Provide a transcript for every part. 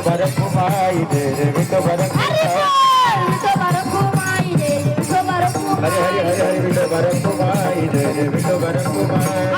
भरकुमाई दे रे विठो भरकुमाई हरे हरे हरे हरे विठो भरकुमाई दे रे विठो भरकुमाई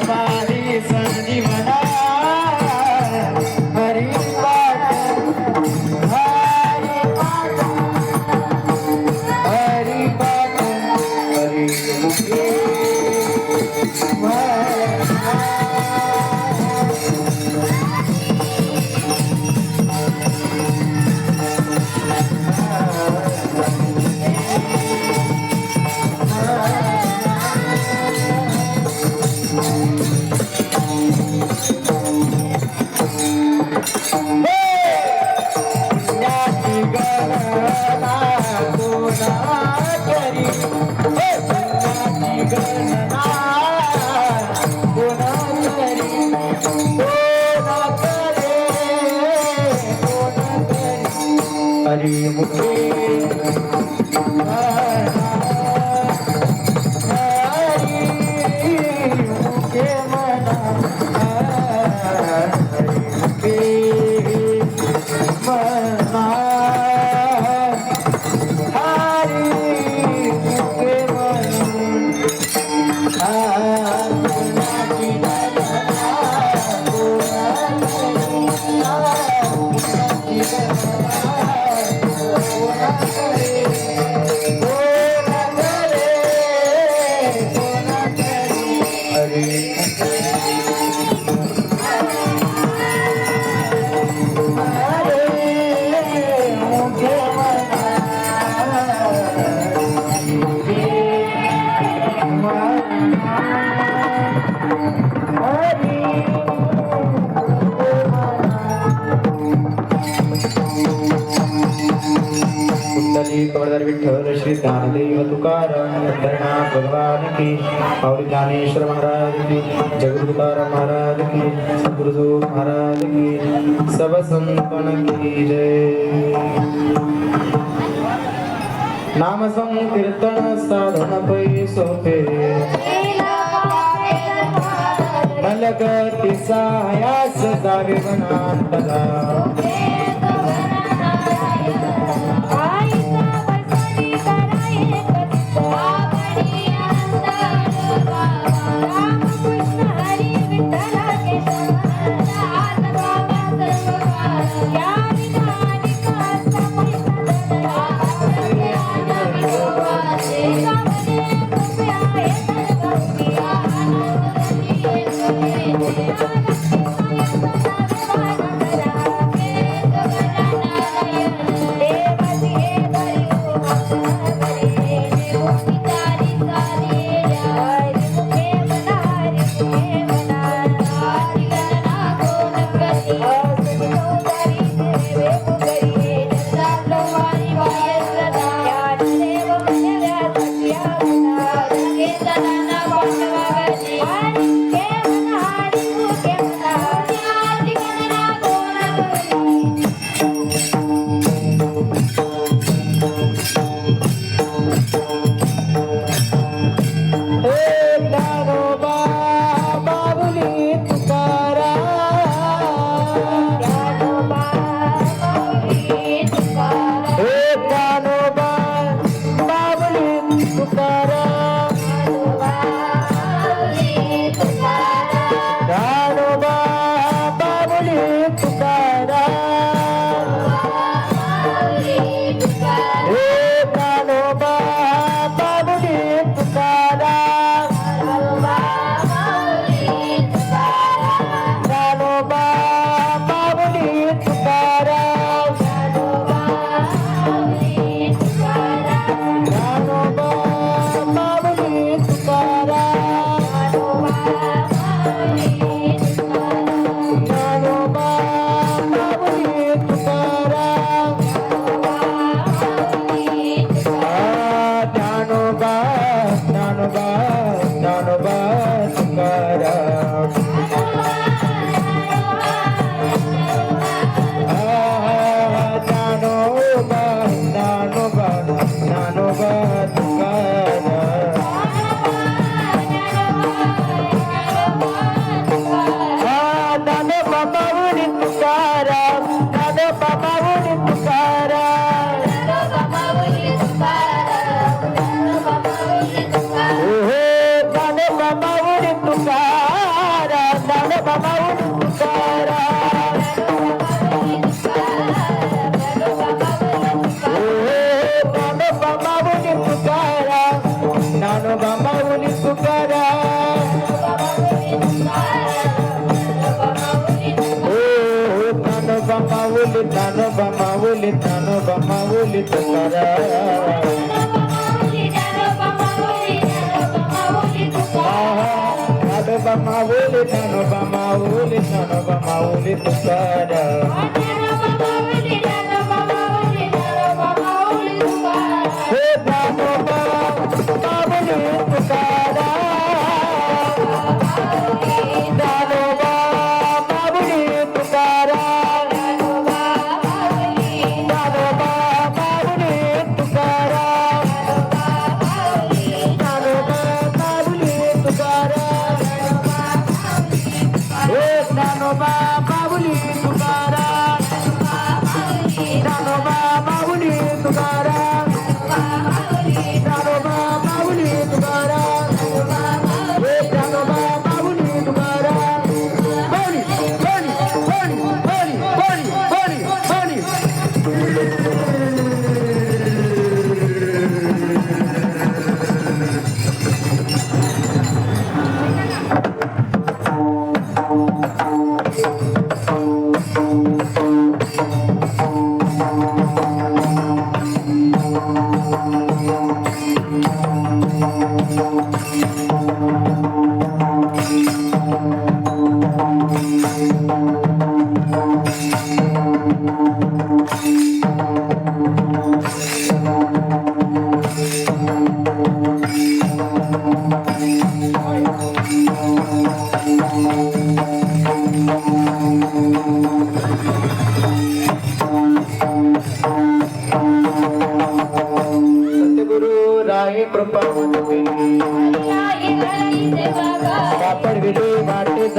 Somebody कवळदार Vitthal Shri Dnyandev Tukaram Pandharnath भगवान की पावली ज्ञानेश्वर महाराज की जगद्गुरु तुकाराम महाराज की सद्गुरु महाराज की सब संतन की जय। नाम संकीर्तन साधन पै सोपे मलगती सहायास जावे वनांतला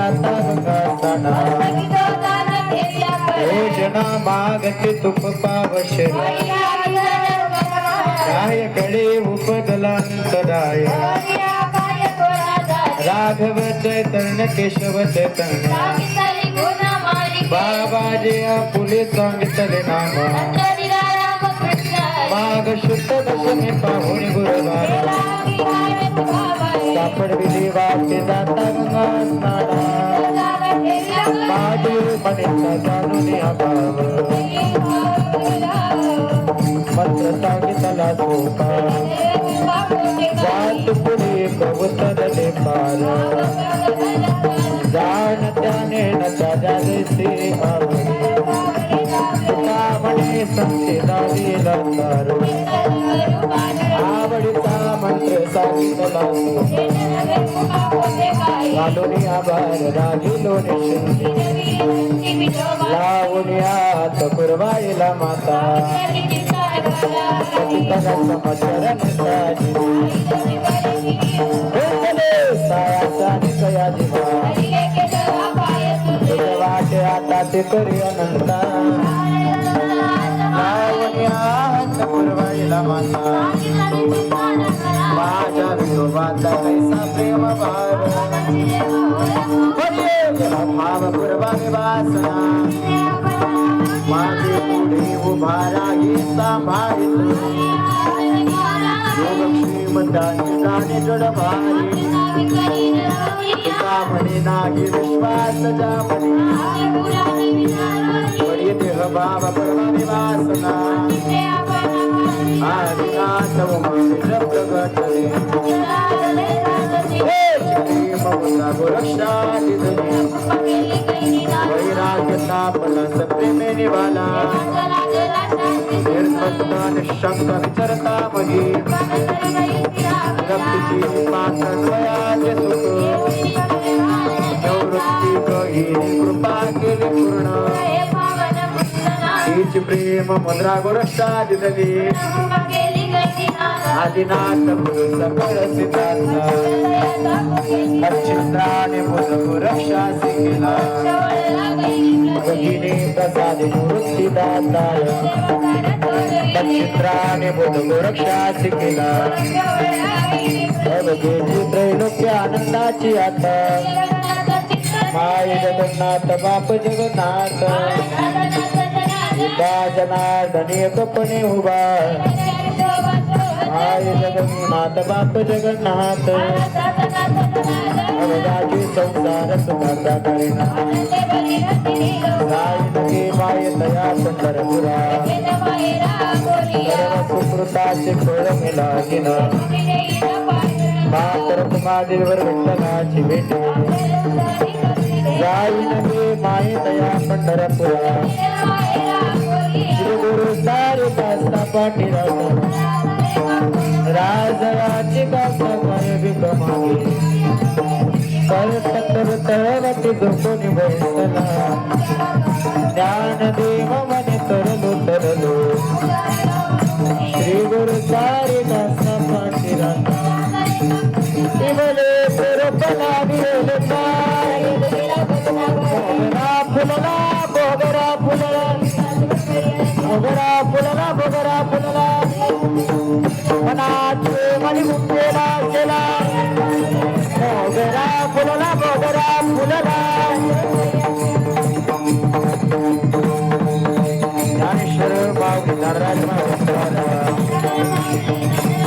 जाता गंगा स्नाना योजना मागते तुप पावश रायकडे उपदलांतराय राघव चैतन्य केशव चैतन्य बाबाजी आपुले सांगितले नाम माघ शुद्ध दशमी पाहुणे गुरुवार सापडविली वाटे जाता गंगा स्नाना माझे मनेचा जाणून अभाव मंत्र सांगितला सोपा जात पुढे कवतरले पार जाण त्याने न त्याच्या जैसे आवडी तुका म्हणे संते दावीला तार आवडीचा मंत्र सांगितला घालून आभार रागिलो निशिंदी लावून हात कुरवाईला माता पतितला समाचार सायाचा निकया जिवा वाटे आता ते करी अनंता लावून हात कुरवाईला माता माझ्या विठोबाचा कैसा प्रेम भाव भाव कुरबाने वासना माझे पुढे उभा राही सांभाळित योग श्रीमंतांची जाणे जड भारी तुका म्हणे नाही विश्वास जामणे पडी देह भाव कुरबाने वासना आदिनाथ उमानिज प्रगटले ममता गोरक्षा दिदने वैराग्य तापला सप्रेमे निवाला निर्मत्ता निशंक विचरता मही रक्तीची पात्र द्वयाचे सुख निवृत्ती कही कृपा केली पूर्ण हीच प्रेम मुद्रा गोरक्षा दिदने आदिनाथ गुरु सकळ सिद्धार्थ नक्षत्राने मुझको रक्षा सिकेला भगिनी प्रसादे निवृत्ती दाताय नक्षत्राने मुझको रक्षा सिकेला अवघेची त्रैलोक्य आनंदाची आता माय जगन्नाथ बाप जगन्नाथ उभा जनार्दनी एकपणे उभा आय जगन्नाथ बाप जगन्नाथ अवघाची संसार सुखाचा करेना साई नगे माय दया पंढरपुरा सर्व सुकृताचे फळ मिळालीन मातर कुमादेवर विठ्ठलाची भेटे साई नगे माय दया पंढरपुरा श्री गुरु सारे दास्ता पाटीराव राजराची गाथा काय विक्रमागे करतर तळवती झोपून बैसला ज्ञानदेव मने तरलो श्री गुरु सारे दास्ता पाटीराव इवले पुरपला विरलता फुलला बोगरा फुलला बोगरा फुलला बोगरा फुलला मनाचे मनी मुक्तेला केला बोगरा फुलला बोगरा फुलला ज्ञानेश्वर बावडी नारायण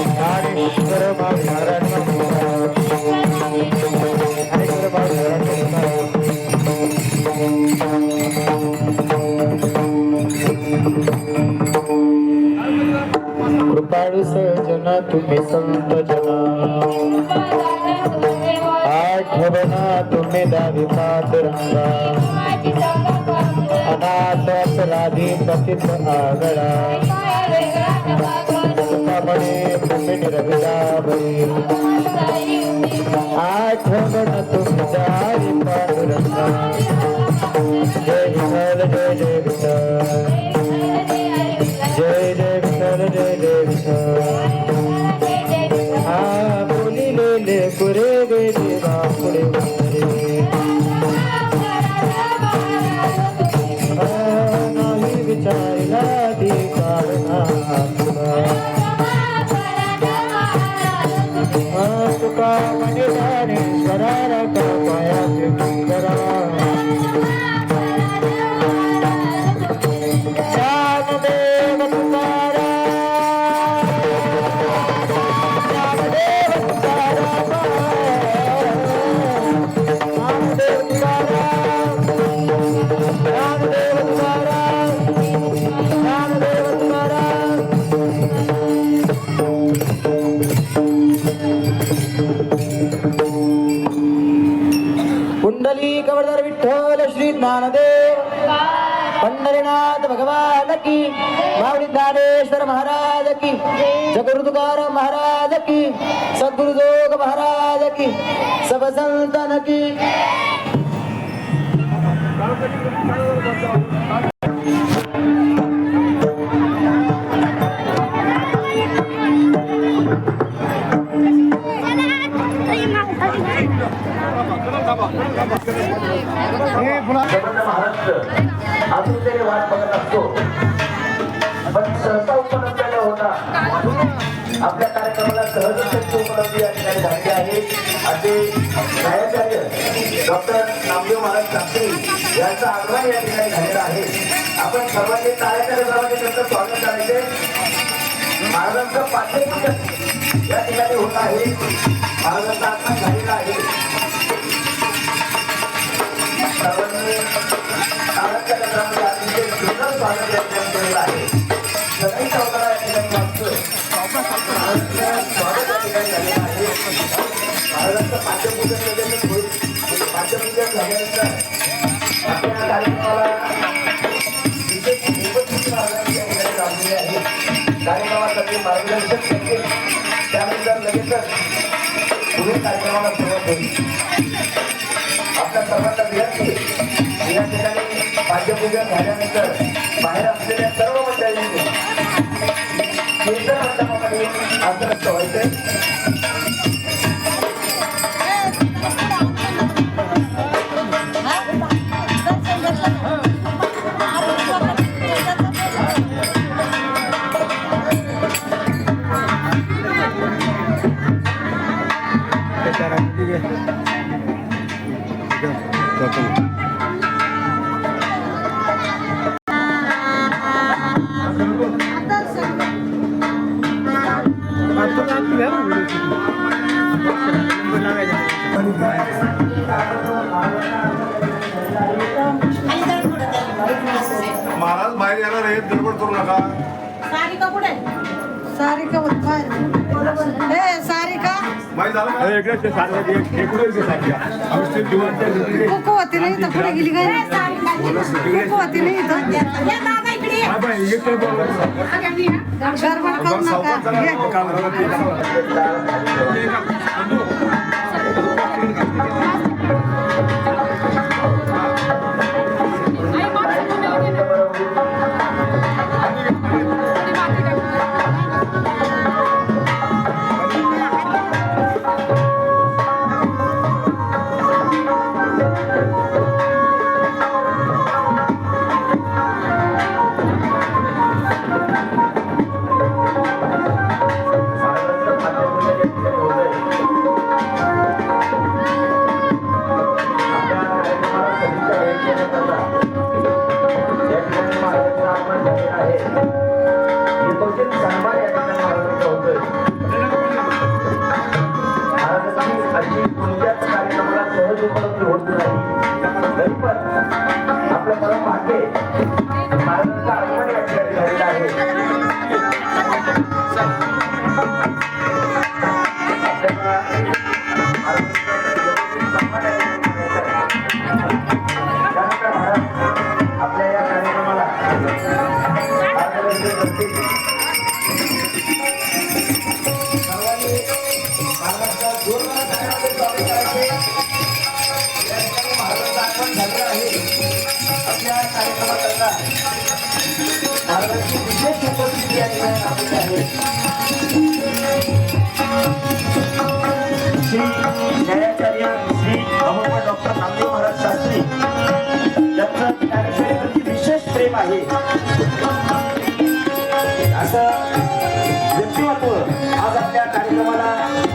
ज्ञानेश्वर बावडी नारायण ज्ञानेश्वर बावडी कृपाळू सजना तुम्ही संत जना आठवना तुम्ही दावी पातरंगा अनाथ अपराधी पतित आगळा सुखामणे तुम्ही निरविदाबरी आठवना तुम्ही दावी पातरंगा जय विठ्ठल जय जय विठ्ठल जय जय विठ्ठल जय जय विठ्ठल हा बोलिलेले पुरे गेले बापुडे कुंडली कवरधर विठ्ठल श्री ज्ञानदेव पंढरीनाथ भगवान की माऊली ज्ञानेश्वर महाराज की जगुरु तुकाराम महाराज की सद्गुरु जोग महाराज की सब संतन की महाराष्ट्र आतुरतेने वाट बघत असतो पण सहसा उपलब्ध न होता आपल्या कार्यक्रमाला सहज शक्य उपलब्धी या ठिकाणी झाली आहे असे न्यायाचार्य डॉक्टर नामदेव महाराज शास्त्री यांचं आगमन या ठिकाणी झालेलं आहे. आपण सर्वांनी टाळ्याच्या गजरामध्ये त्यांचं स्वागत करायचे. महाराजांचं पाठ्यपुस्तक या ठिकाणी होत आहे. महाराजांचा आगमन झालेला आहे. सर्वांनी टाळ्याच्या गजरामध्ये अतिशय सुंदर स्वागत या ठिकाणी केलेलं आहे. सगळी चौकाला या ठिकाणी वाटतं स्वागत या ठिकाणी झालेलं आहे. महाराजांचं पाठ्यपुस्तक पाठ्यपुस्तक झाल्यानंतर आपल्या कार्यक्रमाला विशेष उपस्थिती महाराजांची या ठिकाणी लाभलेली आहे. कार्यक्रमासाठी मार्गदर्शक करतील त्यानंतर लगेचच पुढील कार्यक्रमाला सुरुवात होईल. आपल्या सर्वांना विनंती या ठिकाणी पाठ्यपूजन झाल्यानंतर बाहेर असलेल्या सर्व मंडळींनी कीर्तन मंडपामध्ये आंतरस्थ व्हायचे. महाराज बाहेर येणार आहेत, गडबड करू नका. सारिका कुठे? सारिका हे सारिका माहिती झालं का? कुकू होती नाही तर पुढे गेली काय? कुकू होती नाही तर गडबड करू आपलं परम भाग्य महाराजांचा आगमन या ठिकाणी झालेलं आहे. आपल्या या कार्यक्रमाला मार्गदर्शन करतील. सर्वांनी महाराजांचा जोरदार टाळ्यांमध्ये स्वागत करायचे. या ठिकाणी महाराजांचं आगमन झालेलं आहे. आपल्या कार्यक्रमाकरता महाराजांची विशेष उपस्थिती या ठिकाणी लाभलेली आहे. श्री न्यायाचार्य श्री अमोल डॉक्टर नामदेव महाराज शास्त्री यांचं ज्ञानेश्वरीवरती विशेष प्रेम आहे. असं व्यक्तिमत्व आज आपल्या कार्यक्रमाला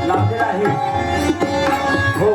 लाभलेलं आहे. हो.